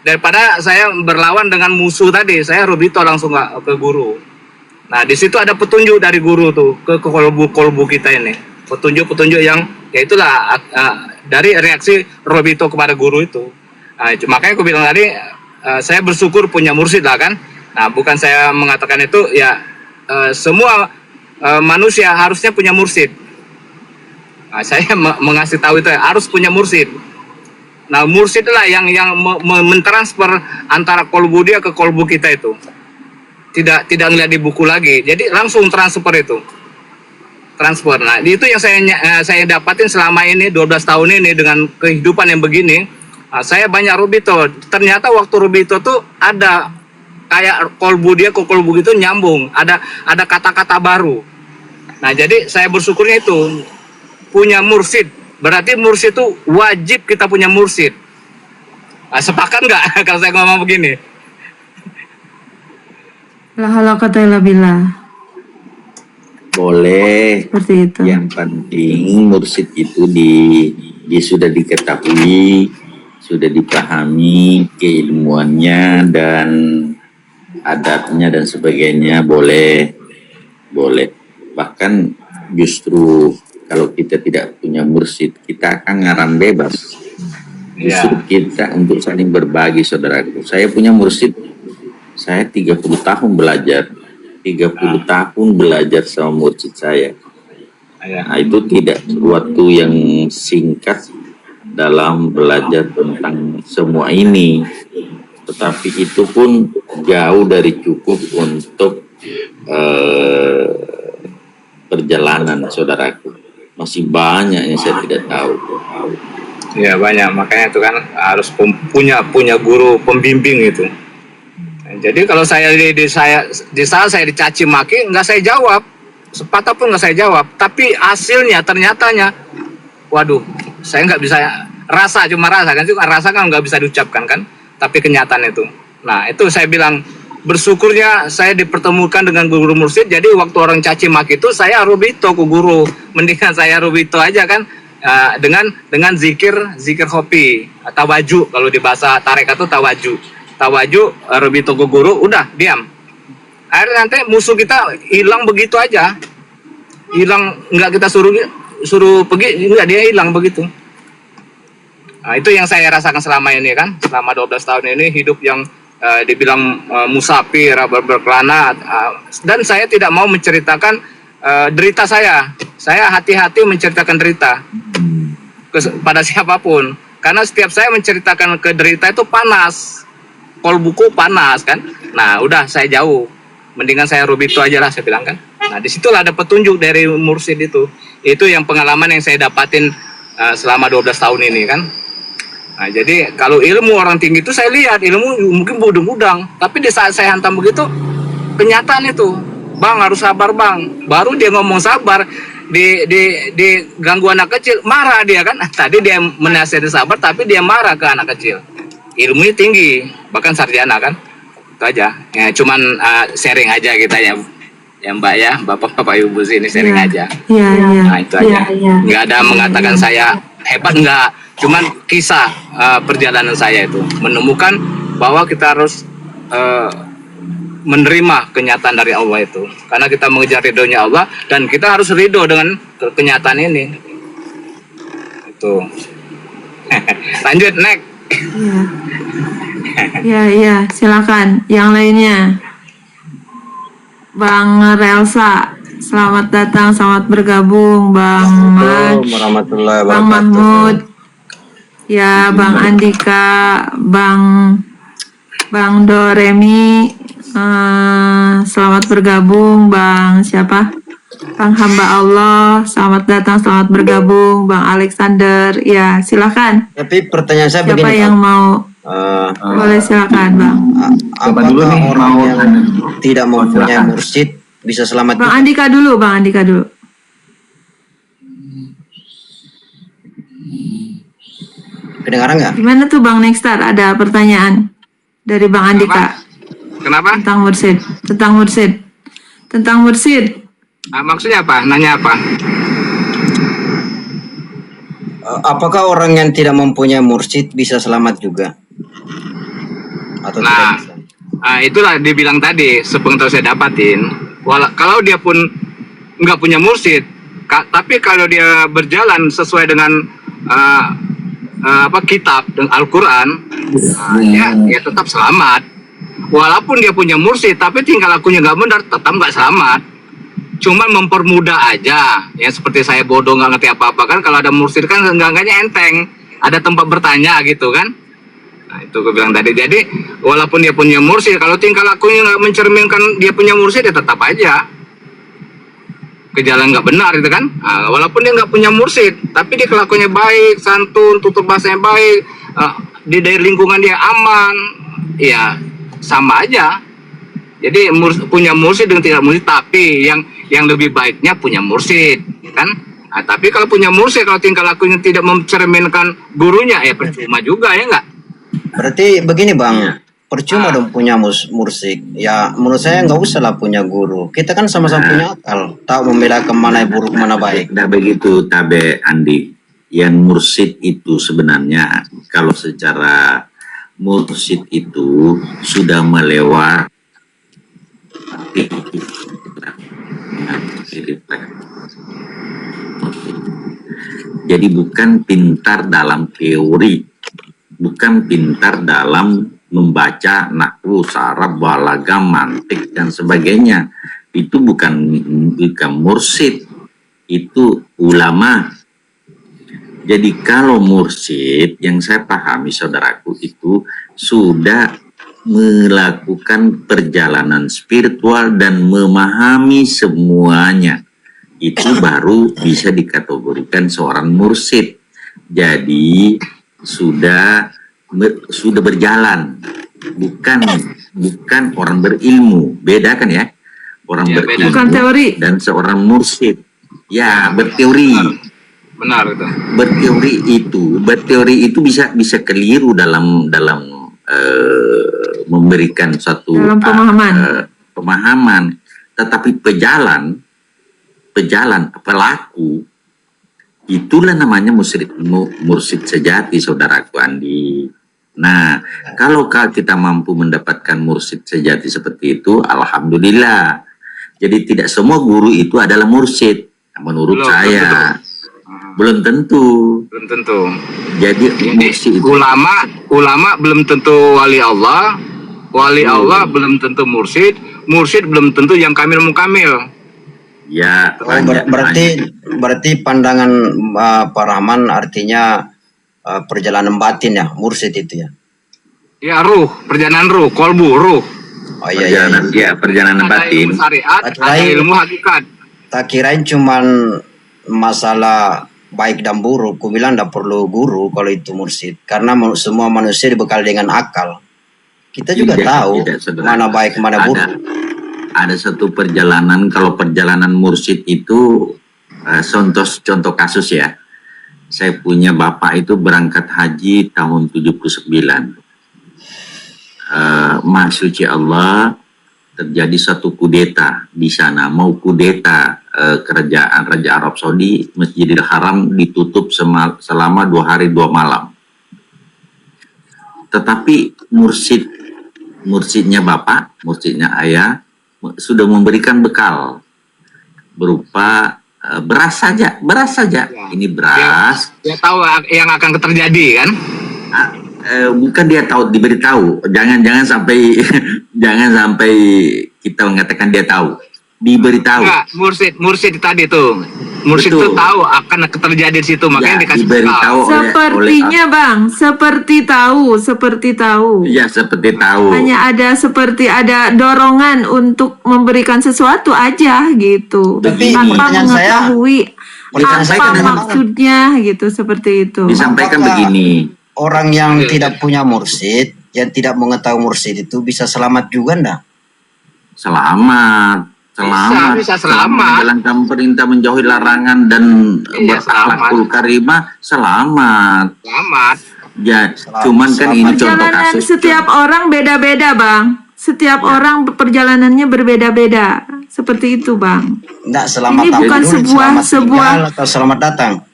daripada saya berlawan dengan musuh tadi. Saya robito langsung ke guru. Nah di situ ada petunjuk dari guru tuh ke kolbu kita ini. Petunjuk yang ya itulah dari reaksi robito kepada guru itu. Nah, makanya aku bilang tadi saya bersyukur punya mursyid lah kan. Nah bukan saya mengatakan itu ya semua manusia harusnya punya mursyid. Nah, saya mengasih tahu itu harus punya mursyid. Nah, mursyid lah yang mentransfer antara kolbu dia ke kolbu kita itu. Tidak ngeliat di buku lagi. Jadi langsung transfer itu. Transfer. Nah, itu yang saya dapatin selama ini 12 tahun ini dengan kehidupan yang begini. Nah, saya banyak rubito. Ternyata waktu rubito tuh ada kayak kolbu dia ke kolbu itu nyambung. Ada kata-kata baru. Nah, jadi saya bersyukurnya itu punya mursyid. Berarti mursyid itu wajib kita punya mursyid. Nah, sepakat nggak kalau saya ngomong begini? La haula wala quwata illa billah. Boleh. Seperti itu. Yang penting mursyid itu dia sudah diketahui, sudah dipahami keilmuannya dan adatnya dan sebagainya, boleh. Bahkan justru kalau kita tidak punya mursyid, kita akan ngaram bebas. Justru kita untuk saling berbagi, saudaraku. Saya punya mursyid, saya 30 tahun belajar. 30 tahun belajar sama mursyid saya. Nah, itu tidak sesuatu yang singkat dalam belajar tentang semua ini. Tetapi itu pun jauh dari cukup untuk perjalanan, saudaraku. Masih banyak yang saya tidak tahu. Ya banyak, makanya itu kan harus punya guru pembimbing itu. Nah, jadi kalau saya di saat saya dicaci maki nggak saya jawab, sepatah pun nggak saya jawab. Tapi hasilnya ternyatanya, waduh, saya nggak bisa cuma rasa kan nggak bisa diucapkan kan. Tapi kenyataan itu. Nah itu saya bilang bersyukurnya saya dipertemukan dengan guru mursyid. Jadi waktu orang caci maki itu saya rubito ke guru, mendingan saya rubito aja kan dengan zikir hopi, tawaju. Kalau di bahasa tarekat itu tawaju rubito ke guru, udah diam. Akhirnya nanti musuh kita hilang begitu aja, hilang, nggak kita suruh pergi, nggak, dia hilang begitu. Nah, itu yang saya rasakan selama ini kan, selama 12 tahun ini hidup yang dibilang musafir, berkelana, dan saya tidak mau menceritakan derita saya. Saya hati-hati menceritakan derita pada siapapun, karena setiap saya menceritakan ke derita itu panas, kolbuku panas kan. Nah, udah saya jauh, mendingan saya rubito aja lah, saya bilang kan. Nah, disitulah ada petunjuk dari mursyid itu yang pengalaman yang saya dapatin selama 12 tahun ini kan. Nah, jadi kalau ilmu orang tinggi itu saya lihat ilmu mungkin budang-budang, tapi di saat saya hantam begitu kenyataan itu, bang harus sabar bang. Baru dia ngomong sabar, di ganggu anak kecil marah dia kan. Tadi dia menasihati sabar, tapi dia marah ke anak kecil. ilmunya tinggi, bahkan sarjana kan. Itu aja. Ya, cuman sharing aja kita ya. Ya Mbak ya, Bapak-bapak Ibu sini sharing aja. Iya, iya. Nah, itu aja. Nggak ada mengatakan saya hebat, enggak. Cuman kisah perjalanan saya itu menemukan bahwa kita harus menerima kenyataan dari Allah itu. Karena kita mengejar ridhonya Allah dan kita harus ridho dengan kenyataan ini. Itu. Lanjut, next. Iya, silakan. Yang lainnya. Bang Relsa, selamat datang, selamat bergabung, Bang Mat, Bang Mahmud, ya, Bang Andika, Bang Doremi, selamat bergabung, Bang siapa? Bang Hamba Allah, selamat datang, selamat bergabung, Bang Alexander, ya, silakan. Tapi pertanyaan saya Siapa begini, yang Pak. mau? Boleh silakan, Bang. Apakah orang yang tidak mempunyai mursyid bisa selamat? Bang Andika dulu, Bang Andika dulu. Kedengaran nggak? Gimana tuh Bang Nextar? Ada pertanyaan dari Bang Andika. Kenapa? Tentang mursyid. Tentang mursyid. Maksudnya apa? Nanya apa? Apakah orang yang tidak mempunyai mursyid bisa selamat juga? Atau tidak bisa? Itulah dibilang tadi, sepengetahuan saya dapatin. Kalau dia pun nggak punya mursyid, tapi kalau dia berjalan sesuai dengan kitab dan Al-Quran, ya tetap selamat. Walaupun dia punya mursyid, tapi tingkah lakunya nggak benar, tetap nggak selamat. Cuman mempermudah aja, ya seperti saya bodoh nggak ngerti apa-apa kan. Kalau ada mursyid kan enggaknya enteng, ada tempat bertanya gitu kan. Nah itu gue bilang tadi. Jadi walaupun dia punya mursyid, kalau tingkah lakunya nggak mencerminkan dia punya mursyid, ya tetap aja ke jalan nggak benar itu kan. Nah, walaupun dia nggak punya mursyid, tapi dia kelakuannya baik, santun, tutur bahasanya baik, dari lingkungan dia aman, ya sama aja. Jadi punya mursyid dengan tidak mursyid, tapi yang lebih baiknya punya mursyid kan. Nah, tapi kalau punya mursyid, kalau tingkah lakunya tidak mencerminkan gurunya, ya percuma juga, ya enggak? Berarti begini Bang, percuma dong punya mursyid. Ya menurut saya nggak usah lah punya guru. Kita kan sama-sama punya akal, tahu membedakan mana yang buruk mana baik. Tidak begitu, Tabe Andi. Yang mursyid itu sebenarnya, kalau secara mursyid itu sudah melewati jadi bukan pintar dalam teori, bukan pintar dalam membaca nahwu, saraf, balaghah, mantik dan sebagainya. Itu bukan mursyid, itu ulama. Jadi kalau mursyid yang saya pahami saudaraku itu sudah melakukan perjalanan spiritual dan memahami semuanya, itu baru bisa dikategorikan seorang mursyid. Jadi sudah berjalan, bukan orang berilmu. Beda kan ya, orang berilmu bukan teori dan seorang mursyid. Ya, berteori. Benar itu. Berteori itu bisa keliru dalam memberikan suatu pemahaman, tetapi pejalan pelaku itulah namanya mursyid sejati, saudaraku Andi. Nah, kalau kita mampu mendapatkan mursyid sejati seperti itu, alhamdulillah. Jadi tidak semua guru itu adalah mursyid, menurut saya. Belum tentu. Jadi ulama belum tentu wali Allah, Allah belum tentu mursyid belum tentu yang kamil mukamil. Ya, berarti pandangan Pak Rahman artinya perjalanan batin ya, mursyid itu ya. Ya, perjalanan kolbu, ruh. Oh iya. Perjalanan batin. Ilmu syariat, ada ilmu hakikat. Tak kirain cuman masalah baik dan buruk. Ku bilang tidak perlu guru kalau itu mursyid, karena semua manusia dibekali dengan akal. Kita juga tahu mana baik mana buruk. Ada satu perjalanan, kalau perjalanan mursyid itu contoh kasus ya. Saya punya bapak itu berangkat haji tahun 79. Maha Suci Allah, terjadi satu kudeta di sana, mau kudeta kerajaan Raja Arab Saudi, Masjidil Haram ditutup selama 2 hari 2 malam. Tetapi mursidnya bapak, mursidnya ayah sudah memberikan bekal berupa beras saja. Ini beras. Dia tahu yang akan terjadi kan? Bukan dia tahu, diberitahu. Jangan sampai jangan sampai kita mengatakan dia tahu. Diberitahu. Enggak, mursid tadi tuh. Mursid Betul. itu tahu akan terjadi di situ, makanya dikasih diberitahu bekal. Sepertinya Bang, seperti tahu. Ya, seperti tahu. Hanya ada dorongan untuk memberikan sesuatu aja gitu. Tapi Tanpa pertanyaan saya- mengetahui pertanyaan saya apa kadang-kadang- maksudnya gitu, seperti itu. Disampaikan Apakah begini. orang yang tidak punya mursid, yang tidak mengetahui mursid itu bisa selamat juga enggak? Selamat. Bisa selamat. Menjalankan perintah, menjauhi larangan dan Iya, berakhlakul karimah, selamat. Selamat. Ya, Selamat. cuman kan ini contoh Perjalanan kasus. setiap orang beda-beda Bang. Setiap orang perjalanannya berbeda-beda. Seperti itu Bang. Enggak selamat Ini apa bukan dulu, sebuah- selamat sebuah- tinggal atau selamat datang.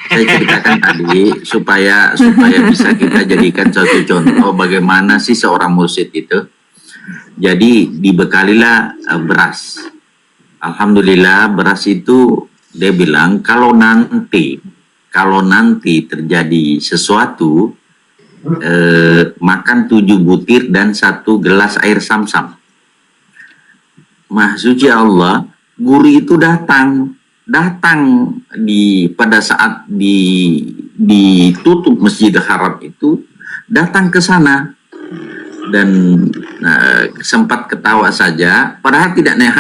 Saya ceritakan tadi supaya bisa kita jadikan suatu contoh bagaimana sih seorang mursyid itu. Jadi dibekalilah beras. Alhamdulillah beras itu dia bilang kalau nanti terjadi sesuatu, makan 7 butir dan 1 gelas air Sam-Sam. Maha Suci Allah, guru itu datang pada saat ditutup Masjidil Haram itu, datang ke sana dan sempat ketawa saja, padahal tidak naik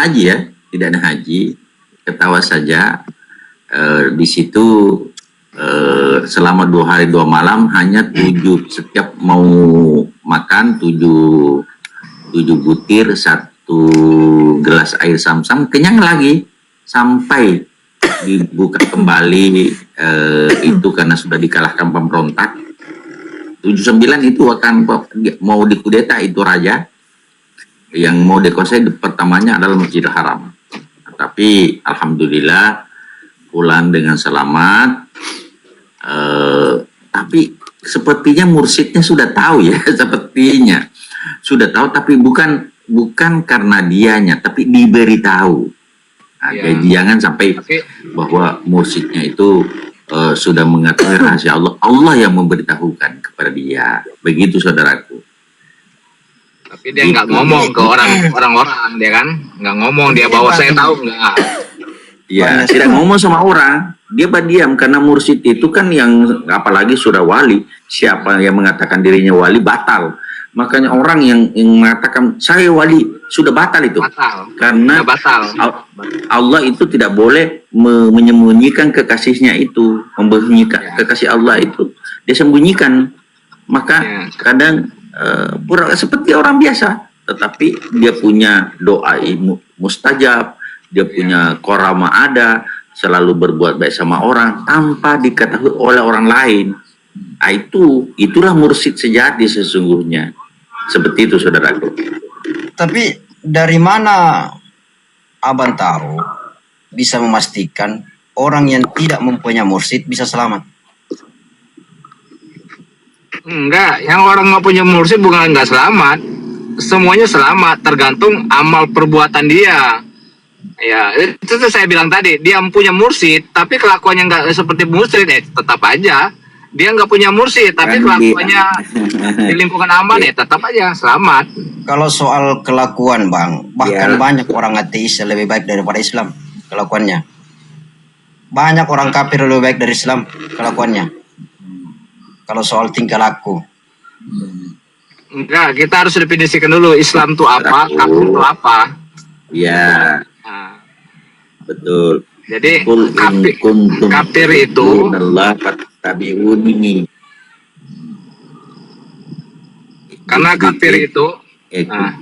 haji, ketawa saja. Di situ selama 2 hari 2 malam hanya 7, setiap mau makan 7 butir 1 gelas air Sam-Sam, kenyang lagi sampai dibuka kembali itu karena sudah dikalahkan pemberontak. 79 itu akan mau dikudeta itu raja yang mau dikuasai pertamanya adalah Masjidil Haram. Tapi alhamdulillah pulang dengan selamat. Tapi sepertinya mursyidnya sudah tahu ya, sepertinya sudah tahu, tapi bukan karena dianya, tapi diberitahu. Nah, Ya. jadi jangan sampai bahwa mursyidnya itu sudah mengetahui rahasia Allah yang memberitahukan kepada dia. Begitu saudaraku. Tapi dia nggak ngomong ke orang-orang, dia kan nggak ngomong dia bahwa saya tahu nggak. Ya, tidak ngomong sama orang, dia berdiam karena mursyid itu kan yang apalagi sudah wali, siapa yang mengatakan dirinya wali batal. Makanya orang yang mengatakan saya wali sudah batal itu. Batal. Karena Sudah batal. Allah itu tidak boleh menyembunyikan kekasihnya itu, membunyikan kekasih Allah itu dia sembunyikan. Maka kadang seperti orang biasa, tetapi dia punya doa mustajab, dia punya korama ada, selalu berbuat baik sama orang tanpa diketahui oleh orang lain. Nah, itulah mursyid sejati sesungguhnya. Seperti itu saudaraku. Tapi dari mana Abang tahu bisa memastikan orang yang tidak mempunyai mursyid bisa selamat? Enggak, yang orang nggak punya mursyid bukan nggak selamat. Semuanya selamat, tergantung amal perbuatan dia. Ya, itu saya bilang tadi, dia punya mursyid, tapi kelakuannya nggak seperti mursyid, tetap aja. Dia nggak punya mursyid, tapi kelakuannya di lingkungan aman, tetap aja selamat. Kalau soal kelakuan Bang, bahkan banyak orang ateis yang lebih baik daripada Islam kelakuannya. Banyak orang kafir lebih baik dari Islam kelakuannya. Kalau soal tingkah laku. Enggak, kita harus definisikan dulu Islam itu apa, kafir itu apa. Ya, Nah, betul. jadi Qul in kuntum kafir itu Allah fattabi'uni. karena kafir itu nah,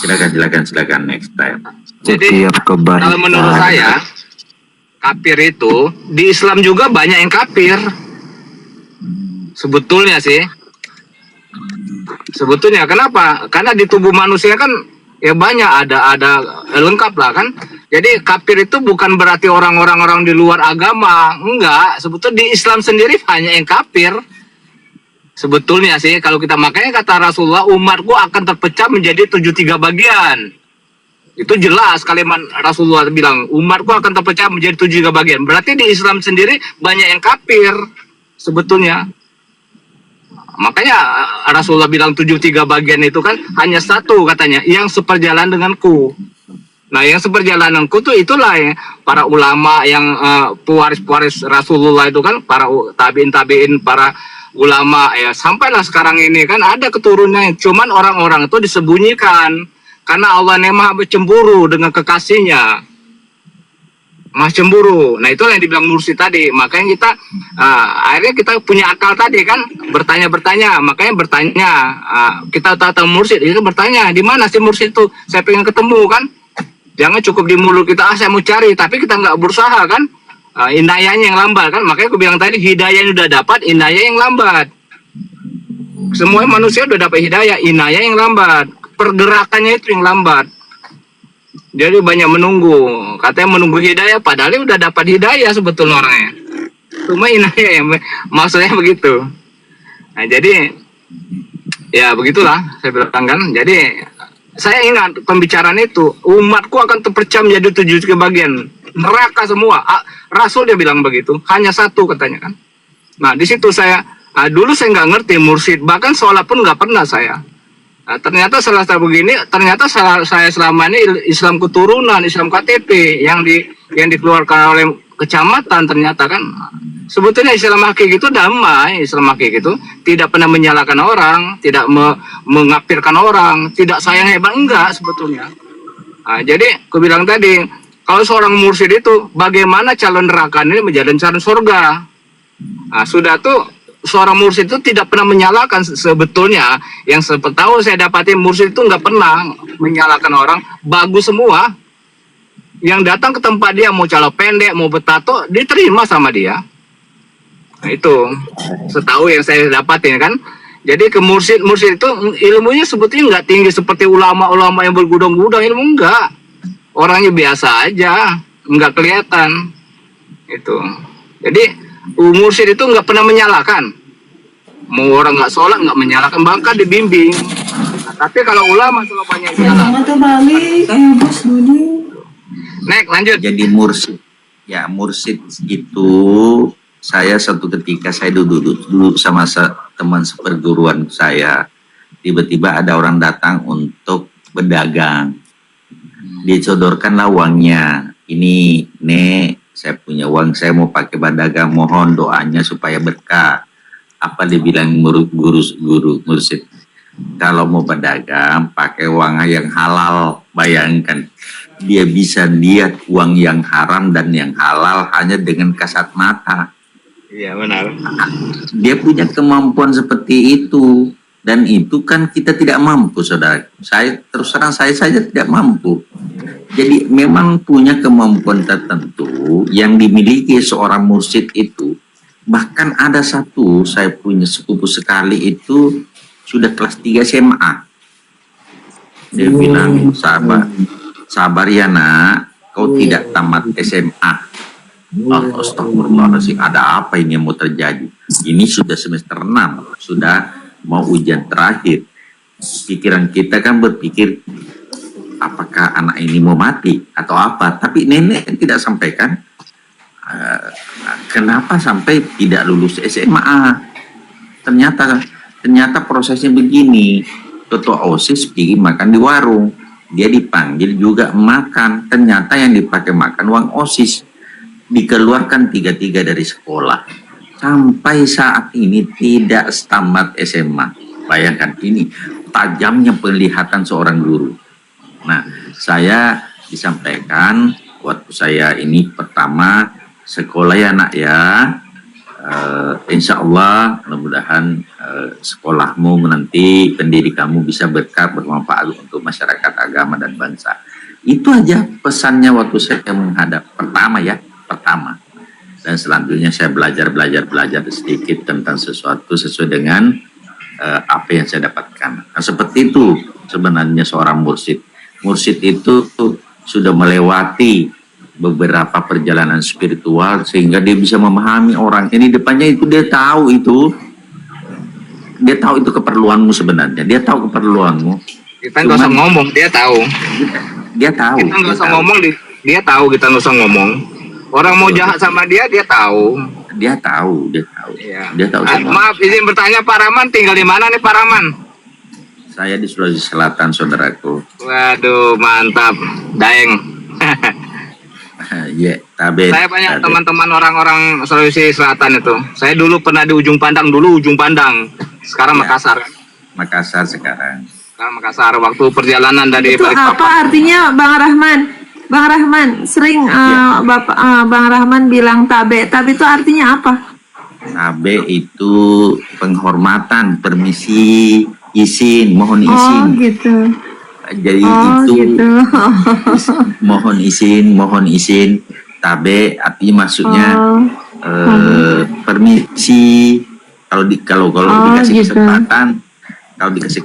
Silakan next time. jadi kalau menurut saya kafir itu di Islam juga banyak yang kafir sebetulnya sih. Sebetulnya kenapa? Karena di tubuh manusia kan ya banyak ada lengkap lah kan. Jadi kafir itu bukan berarti orang-orang di luar agama, enggak. Sebetulnya di Islam sendiri hanya yang kafir. Sebetulnya sih kalau kita makanya kata Rasulullah, umatku akan terpecah menjadi 73 bagian. Itu jelas kalimat Rasulullah bilang, umatku akan terpecah menjadi 73 bagian. Berarti di Islam sendiri banyak yang kafir sebetulnya. Makanya Rasulullah bilang 73 bagian itu kan hanya satu katanya, yang seperjalan denganku. Nah, yang seperjalananku tuh itulah ya, para ulama yang pewaris-pewaris Rasulullah itu kan, para tabiin, para ulama ya, sampailah sekarang ini kan ada keturunannya. Cuman orang-orang itu disembunyikan karena Allah Maha cemburu dengan kekasihnya. Maha cemburu. Nah, itulah yang dibilang mursyid tadi. Makanya kita akhirnya kita punya akal tadi kan, bertanya-bertanya. Makanya bertanya, kita tahu mursyid itu bertanya, di mana sih mursyid itu? Saya pengen ketemu kan. Jangan cukup di mulut kita, saya mau cari, tapi kita nggak berusaha kan. Inayahnya yang lambat kan. Makanya aku bilang tadi, hidayah udah dapat, inayah yang lambat. Semua manusia udah dapat hidayah, inayah yang lambat. Pergerakannya itu yang lambat. Jadi banyak menunggu. Katanya menunggu hidayah, padahal udah dapat hidayah sebetulnya orangnya. Cuma inayah yang maksudnya begitu. Nah, jadi ya begitulah saya bilang kan. Jadi saya ingat pembicaraan itu, umatku akan terpecah menjadi 73 bagian, neraka semua. Rasul dia bilang begitu, hanya satu katanya kan. Nah, di situ saya dulu saya nggak ngerti mursyid, bahkan sholat pun nggak pernah saya. Nah, ternyata setelah begini, ternyata saya selama ini Islam keturunan, Islam KTP yang dikeluarkan oleh kecamatan ternyata kan. Sebetulnya Islam hakiki itu damai, Islam hakiki itu tidak pernah menyalahkan orang, tidak mengapirkan orang, tidak sayang hebat, enggak sebetulnya. Nah, jadi aku bilang tadi, kalau seorang mursyid itu bagaimana calon neraka ini menjadi calon surga. Nah, sudah tuh seorang mursyid itu tidak pernah menyalahkan sebetulnya. Yang tahu saya dapatin mursyid itu nggak pernah menyalahkan orang, bagus semua. Yang datang ke tempat dia mau calo pendek, mau bertato, diterima sama dia. Nah, itu setahu yang saya dapatin kan. Jadi ke mursyid itu ilmunya sebetulnya nggak tinggi seperti ulama-ulama yang bergudang-gudang, ilmu enggak. Orangnya biasa aja, nggak kelihatan. Itu. Jadi mursyid itu nggak pernah menyalahkan. Mau orang nggak sholat nggak menyalahkan, bahkan dibimbing. Nah, tapi kalau ulama selalu banyak Nek, lanjut. Jadi mursyid, ya mursyid itu saya suatu ketika saya duduk sama teman seperguruan saya, tiba-tiba ada orang datang untuk berdagang, disodorkanlah uangnya. Ini, Nek, saya punya uang, saya mau pakai berdagang, mohon doanya supaya berkah. Apa dibilang guru mursyid? Kalau mau berdagang, pakai uang yang halal. Bayangkan, dia bisa lihat uang yang haram dan yang halal hanya dengan kasat mata. Iya benar. Dia punya kemampuan seperti itu, dan itu kan kita tidak mampu, saudara. Saya terus terang saya saja tidak mampu. Jadi memang punya kemampuan tertentu yang dimiliki seorang mursyid itu. Bahkan ada satu, saya punya sepupu sekali itu sudah kelas 3 SMA. Dia bilang, sabar ya nak, kau tidak tamat SMA. Astagfirullahaladzim, ada apa ini yang mau terjadi? Ini sudah semester 6, sudah mau ujian terakhir. Pikiran kita kan berpikir, apakah anak ini mau mati atau apa? Tapi nenek tidak sampaikan, kenapa sampai tidak lulus SMA? Ternyata prosesnya begini. Ketua OSIS pergi makan di warung, dia dipanggil juga makan. Ternyata yang dipakai makan uang OSIS. Dikeluarkan 3-3 dari sekolah. Sampai saat ini tidak tamat SMA. Bayangkan, ini tajamnya penglihatan seorang guru. Nah, saya disampaikan waktu saya ini pertama sekolah ya nak ya. Insya Allah mudah-mudahan sekolahmu nanti pendidikanmu bisa berkah, bermanfaat untuk masyarakat, agama dan bangsa. Itu aja pesannya waktu saya menghadap pertama. Dan selanjutnya saya belajar sedikit tentang sesuatu sesuai dengan apa yang saya dapatkan. menyampaikan. Nah, seperti itu sebenarnya seorang mursyid. Mursyid itu sudah melewati beberapa perjalanan spiritual sehingga dia bisa memahami orang ini depannya itu, dia tahu itu keperluanmu sebenarnya, dia tahu keperluanmu. Kita nggak usah ngomong, dia tahu. Dia tahu. Kita nggak usah ngomong, dia tahu. Kita nggak usah ngomong. Orang mau jahat sama dia tahu. Dia tahu. Iya. Dia tahu. Maaf, izin bertanya, Pak Rahman tinggal di mana nih Pak Rahman? Saya di Sulawesi Selatan, saudaraku. Waduh, mantap, Daeng. Ya, tabe. Saya banyak teman-teman orang-orang Sulawesi Selatan itu. Saya dulu pernah di Ujung Pandang, sekarang Ya. Makassar. Makassar sekarang. Sekarang Makassar. Waktu perjalanan dari Itu apa Balikpapan. artinya, Bang Rahman? Bang Rahman, sering Bang Rahman bilang tabe. Tabe itu artinya apa? Tabe itu penghormatan, permisi, izin, mohon izin. Oh gitu. Jadi Oh itu gitu. mohon izin. Tabe artinya maksudnya permisi. Kalau dikasih gitu.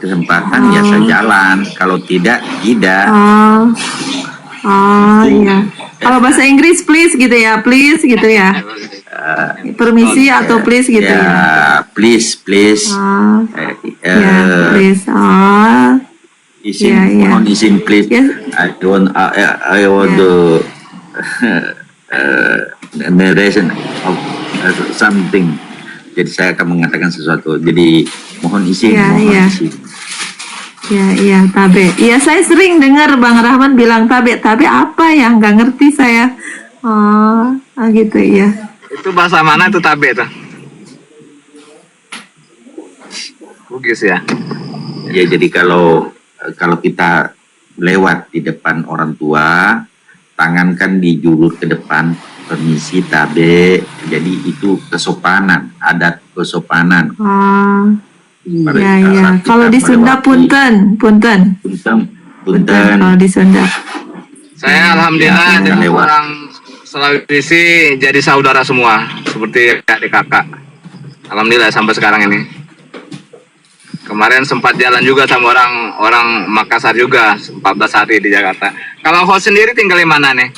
kesempatan, ya saya jalan. Kalau tidak. Oh iya. Kalau bahasa Inggris please gitu ya, please gitu ya. Permisi atau please gitu ya. Please. Oh, ya, please. Oh. Izin, Ya. mohon izin please. Yes. I want to narration of something. Jadi saya akan mengatakan sesuatu. Jadi mohon izin, izin. Iya, tabe. Iya, saya sering dengar Bang Rahman bilang tabe. Tabe apa ya? Nggak ngerti saya. Oh, gitu ya. Itu bahasa mana itu tabe itu? Bugis ya. Ya, jadi kalau kita lewat di depan orang tua, tangan kan dijulur ke depan, permisi, tabe. Jadi itu kesopanan, adat kesopanan. Iya. Kalau di Sunda punten. Punten. Kalau di Sunda. Saya alhamdulillah dengan orang Sulawesi jadi saudara semua, seperti adik kakak. Alhamdulillah sampai sekarang ini. Kemarin sempat jalan juga sama orang Makassar juga, 14 hari di Jakarta. Kalau host sendiri tinggal di mana nih?